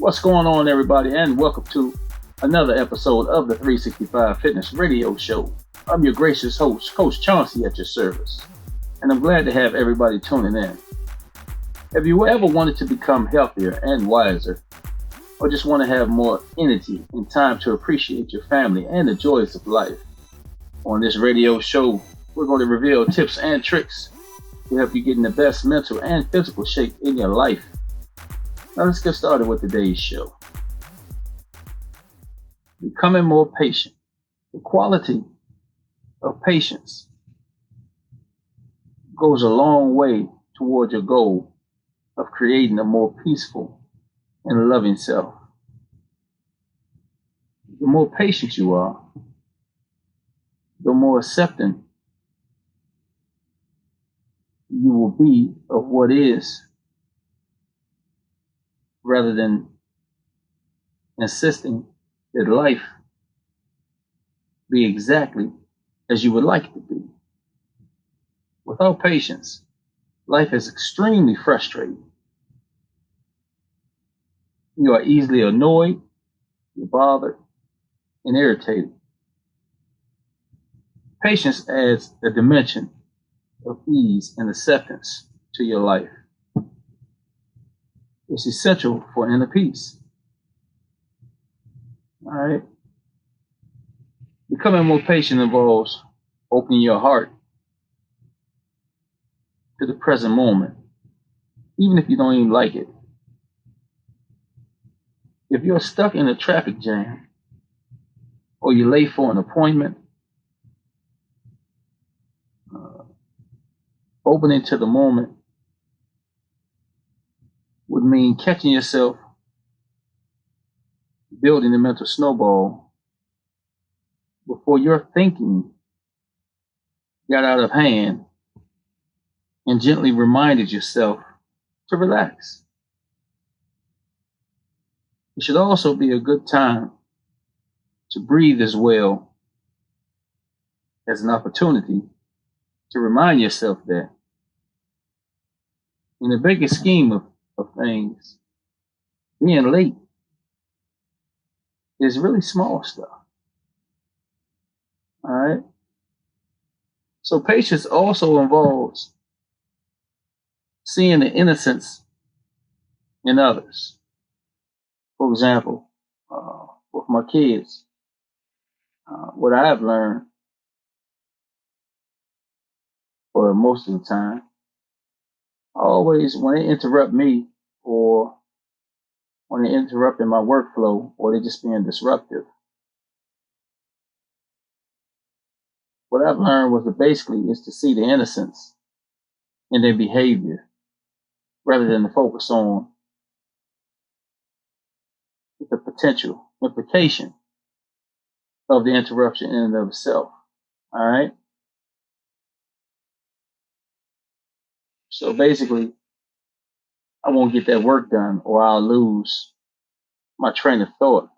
What's going on, everybody, and welcome to another episode of the 365 Fitness Radio Show. I'm your gracious host, Coach Chauncey, at your service, and I'm glad to have everybody tuning in. Have you ever wanted to become healthier and wiser, or just want to have more energy and time to appreciate your family and the joys of life? On this radio show, we're going to reveal tips and tricks to help you get in the best mental and physical shape in your life. Now let's get started with today's show. Becoming more patient. The quality of patience goes a long way towards your goal of creating a more peaceful and loving self. The more patient you are, the more accepting you will be of what is, rather than insisting that life be exactly as you would like it to be. Without patience, life is extremely frustrating. You are easily annoyed, you're bothered, and irritated. Patience adds a dimension of ease and acceptance to your life. It's essential for inner peace. All right. Becoming more patient involves opening your heart to the present moment, even if you don't even like it. If you're stuck in a traffic jam, or you're late for an appointment, opening to the moment would mean catching yourself building the mental snowball before your thinking got out of hand, and gently reminded yourself to relax. It should also be a good time to breathe as well as an opportunity to remind yourself that in the bigger scheme of things, being late is really small stuff. All right. So patience also involves seeing the innocence in others. For example, with my kids, what I have learned, for most of the time, always when they interrupt me, or when they're interrupting my workflow, or they're just being disruptive, what I've learned was that basically is to see the innocence in their behavior rather than to focus on the potential implication of the interruption in and of itself. All right. So basically, I won't get that work done, or I'll lose my train of thought.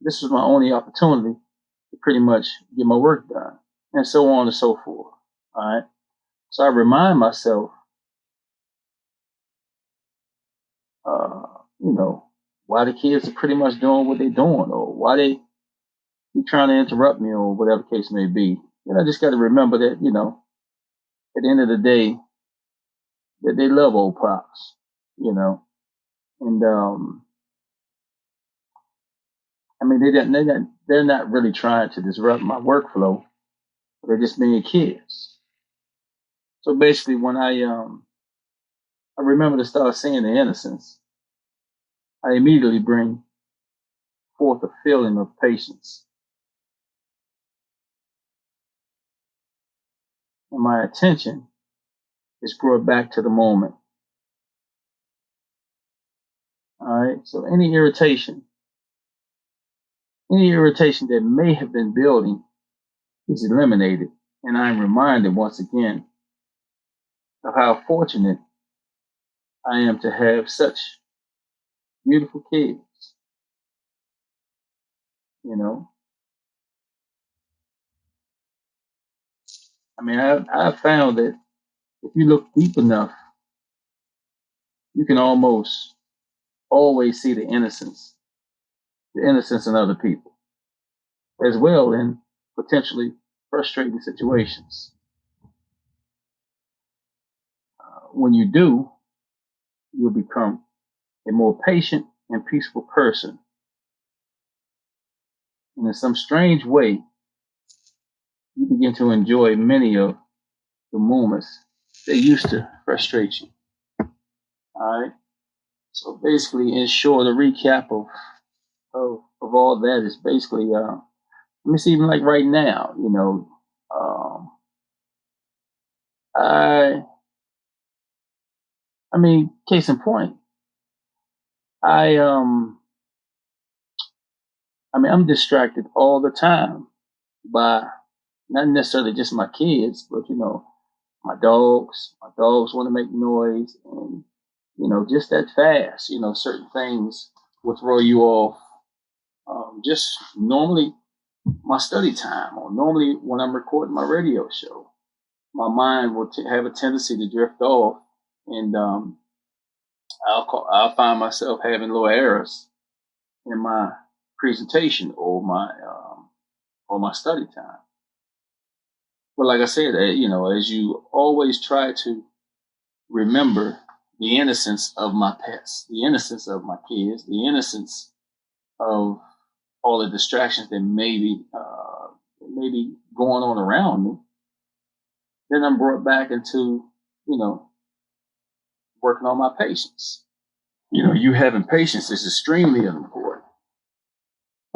This was my only opportunity to pretty much get my work done, and so on and so forth. All right. So I remind myself, you know, why the kids are pretty much doing what they're doing, or why they keep trying to interrupt me, or whatever the case may be. I just got to remember that, at the end of the day, that they love old pops, and I mean, they're not really trying to disrupt my workflow. They're just being kids. So basically, when I remember to start seeing the innocence, I immediately bring forth a feeling of patience. And my attention is brought back to the moment. All right. So any irritation that may have been building is eliminated. And I'm reminded once again of how fortunate I am to have such beautiful kids. I mean, I've found that if you look deep enough you can almost always see the innocence in other people, as well in potentially frustrating situations. When you do, you'll become a more patient and peaceful person. And in some strange way, you begin to enjoy many of the moments that used to frustrate you. All right. So basically, in short, a recap of all that is basically, let me see, even like right now, I, I mean, case in point, I, I'm distracted all the time by not necessarily just my kids, but my dogs. My dogs want to make noise, and just that fast. Certain things will throw you off. Just normally my study time, or normally when I'm recording my radio show, my mind will have a tendency to drift off, and I'll find myself having little errors in my presentation or my study time. But like I said, as you always try to remember the innocence of my pets, the innocence of my kids, the innocence of all the distractions that may be going on around me, then I'm brought back into, working on my patience. You having patience is extremely important.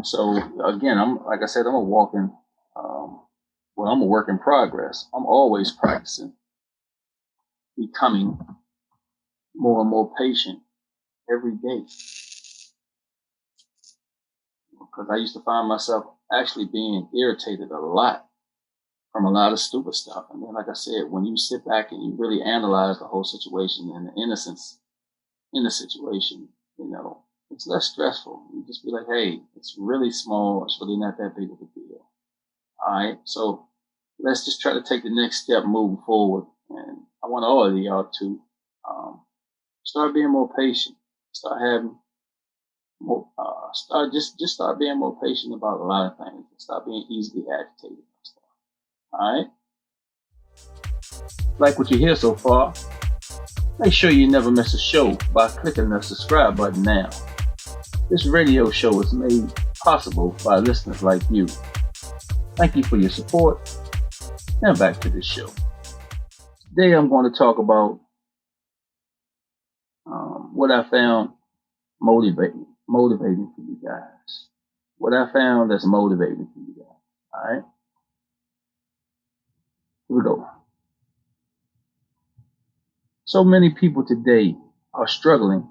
So again, like I said, I'm I'm a work in progress. I'm always practicing becoming more and more patient every day. Because I used to find myself actually being irritated a lot from a lot of stupid stuff. And then, like I said, when you sit back and you really analyze the whole situation and the innocence in the situation, it's less stressful. You just be like, hey, it's really small. It's really not that big of a deal. All right. So let's just try to take the next step moving forward. And I want all of y'all to start being more patient. Start having more. Start being more patient about a lot of things. Stop being easily agitated and stuff. All right. Like what you hear so far, make sure you never miss a show by clicking the subscribe button now. This radio show is made possible by listeners like you. Thank you for your support. Now back to the show. Today I'm going to talk about what I found motivating for you guys. What I found that's motivating for you guys. All right. Here we go. So many people today are struggling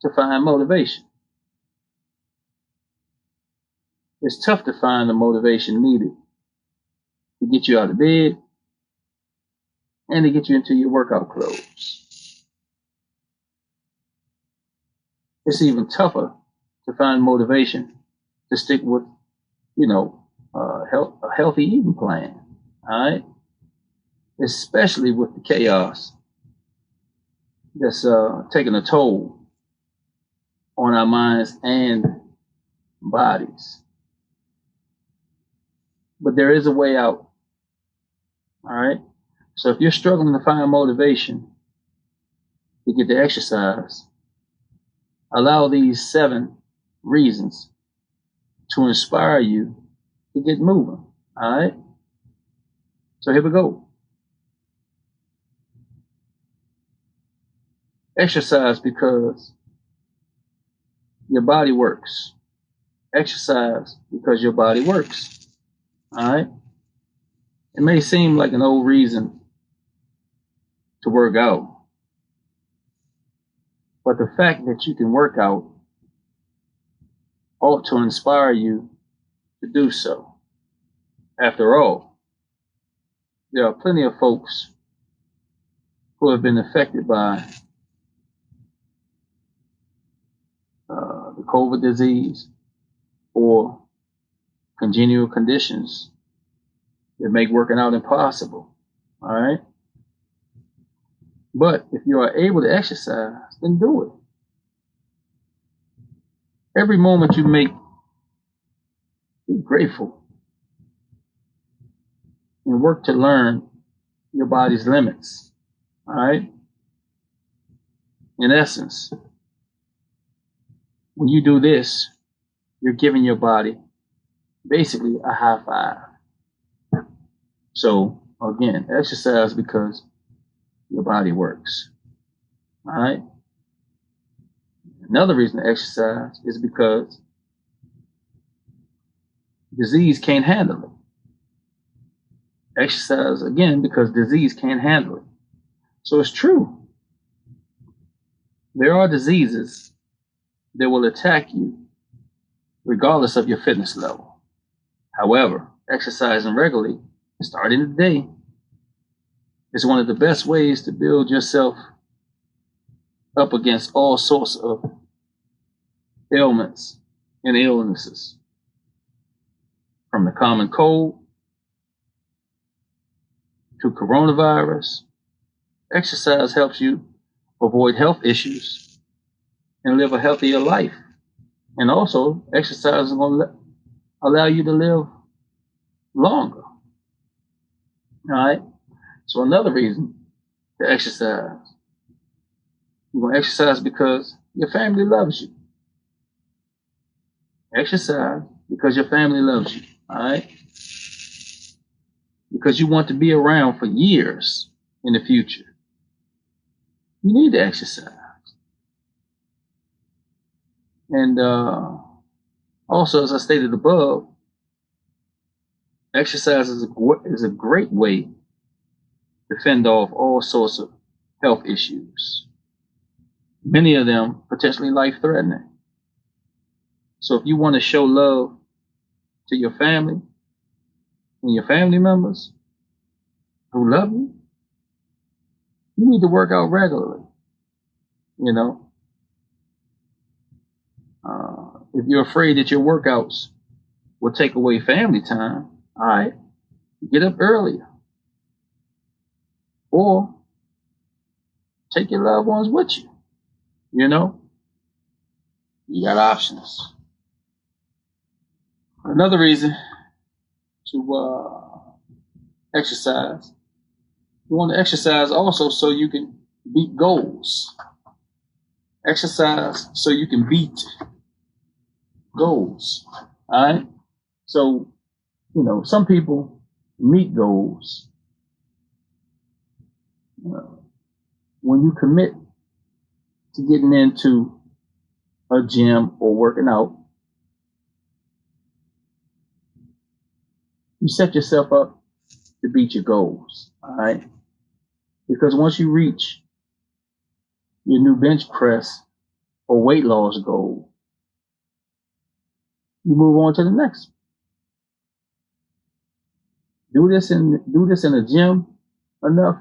to find motivation. It's tough to find the motivation needed to get you out of bed and to get you into your workout clothes. It's even tougher to find motivation to stick with, a healthy eating plan. All right. Especially with the chaos that's taking a toll on our minds and bodies. But there is a way out. All right. So if you're struggling to find motivation to get to exercise, allow these 7 reasons to inspire you to get moving. All right. So here we go. Exercise because your body works. Exercise because your body works. All right. It may seem like an old reason to work out, but the fact that you can work out ought to inspire you to do so. After all, there are plenty of folks who have been affected by the COVID disease or congenital conditions that make working out impossible. All right. But if you are able to exercise, then do it. Every moment you make, be grateful and work to learn your body's limits. All right? In essence, when you do this, you're giving your body basically a high five. So, again, exercise because your body works. All right? Another reason to exercise is because disease can't handle it. Exercise, again, because disease can't handle it. So it's true. There are diseases that will attack you regardless of your fitness level. However, exercising regularly, starting today, is one of the best ways to build yourself up against all sorts of ailments and illnesses. From the common cold to coronavirus, exercise helps you avoid health issues and live a healthier life. And also, exercise is going to allow you to live longer. All right? So another reason to exercise. You're going to exercise because your family loves you. Exercise because your family loves you. All right? Because you want to be around for years in the future. You need to exercise. And also, as I stated above, exercise is a great way to fend off all sorts of health issues. Many of them potentially life-threatening. So if you want to show love to your family and your family members who love you, you need to work out regularly. You know, if you're afraid that your workouts will take away family time, all right, get up earlier. Or take your loved ones with you. You know, you got options. Another reason to exercise, you want to exercise also so you can beat goals. Exercise so you can beat goals. All right? So, you know, some people meet goals. When you commit to getting into a gym or working out, you set yourself up to beat your goals. All right? Because once you reach your new bench press or weight loss goal, you move on to the next. Do this in a gym enough,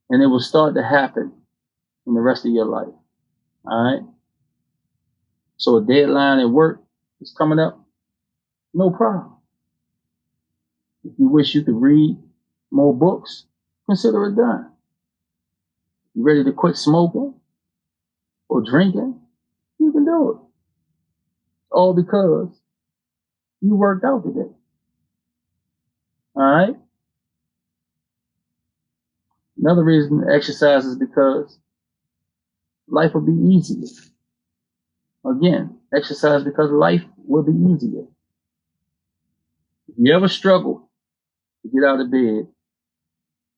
and it will start to happen in the rest of your life. All right? So a deadline at work is coming up, no problem. If you wish you could read more books, consider it done. You ready to quit smoking or drinking? You can do it. All because you worked out today. All right? Another reason to exercise is because life will be easier. Again, exercise because life will be easier. If you ever struggle to get out of bed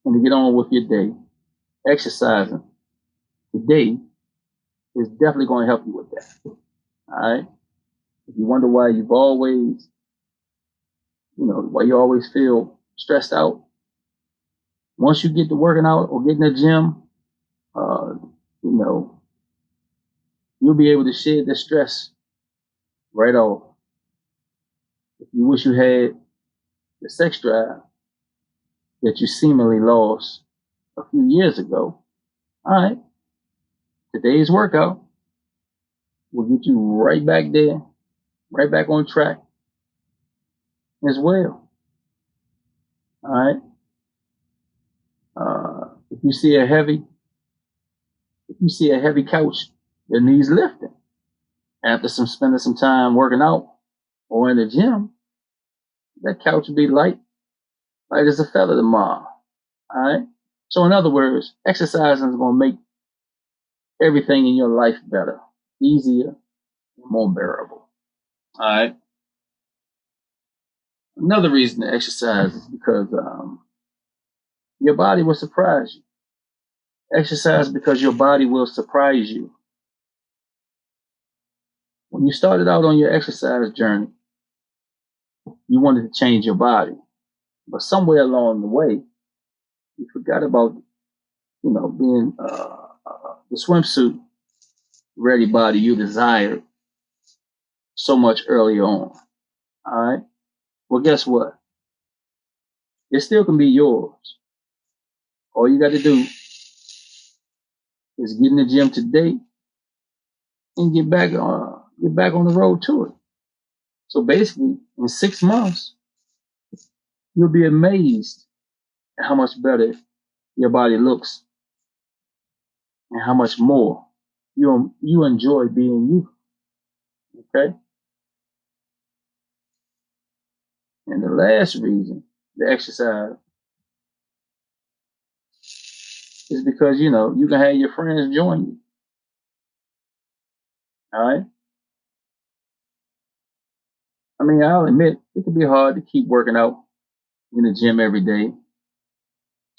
and to get on with your day, exercising today is definitely going to help you with that. All right? If you wonder why you've always, why you always feel stressed out, once you get to working out or getting in the gym, you'll be able to shed the stress right off. If you wish you had the sex drive that you seemingly lost a few years ago, all right, today's workout will get you right back there, right back on track as well. All right. If you see a heavy If you see a heavy couch that needs lifting after spending some time working out or in the gym, that couch will be light as a feather tomorrow. All right. So in other words, exercising is going to make everything in your life better, easier, and more bearable. All right. Another reason to exercise is because your body will surprise you. Exercise because your body will surprise you. When you started out on your exercise journey, you wanted to change your body, but somewhere along the way, you forgot about, being the swimsuit ready body you desired so much early on. All right. Well, guess what? It still can be yours. All you got to do is get in the gym today and get back on the road to it. So basically, in 6 months, you'll be amazed at how much better your body looks and how much more you enjoy being you. Okay. And the last reason to exercise is because you can have your friends join you. All right. I mean, I'll admit it can be hard to keep working out in the gym every day,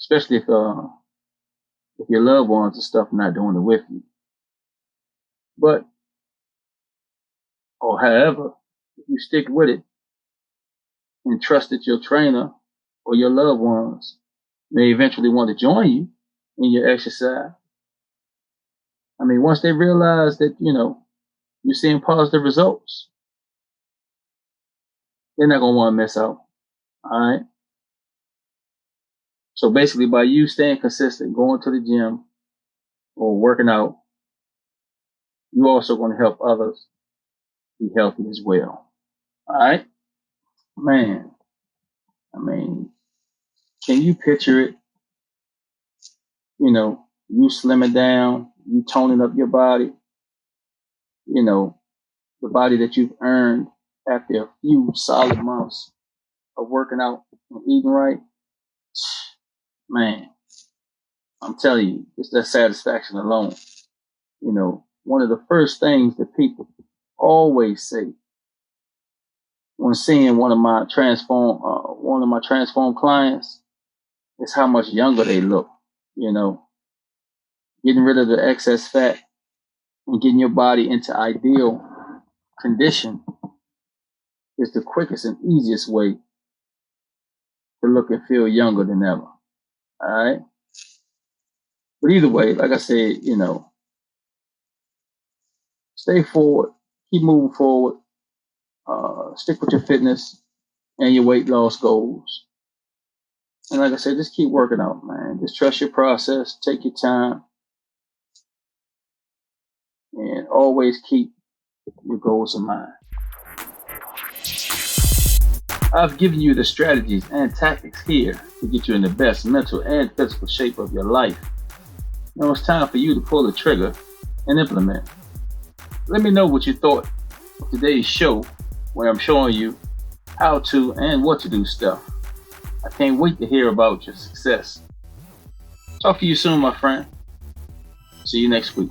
especially if your loved ones and stuff are not doing it with you. But, or however, if you stick with it and trust that your trainer or your loved ones may eventually want to join you in your exercise. I mean, once they realize that, you're seeing positive results, they're not going to want to miss out. All right. So basically, by you staying consistent, going to the gym or working out, you're also going to help others be healthy as well. All right. Man, I mean, can you picture it? You slimming down, you toning up your body, the body that you've earned after a few solid months of working out and eating right. Man, I'm telling you, just that satisfaction alone. One of the first things that people always say when seeing one of my transform clients is how much younger they look. Getting rid of the excess fat and getting your body into ideal condition is the quickest and easiest way to look and feel younger than ever. All right. But either way, like I said, stay forward, keep moving forward, stick with your fitness and your weight loss goals. And like I said, just keep working out, man. Just trust your process, take your time, and always keep your goals in mind. I've given you the strategies and tactics here to get you in the best mental and physical shape of your life. Now it's time for you to pull the trigger and implement. Let me know what you thought of today's show, where I'm showing you how to and what to do stuff. I can't wait to hear about your success. Talk to you soon, my friend. See you next week.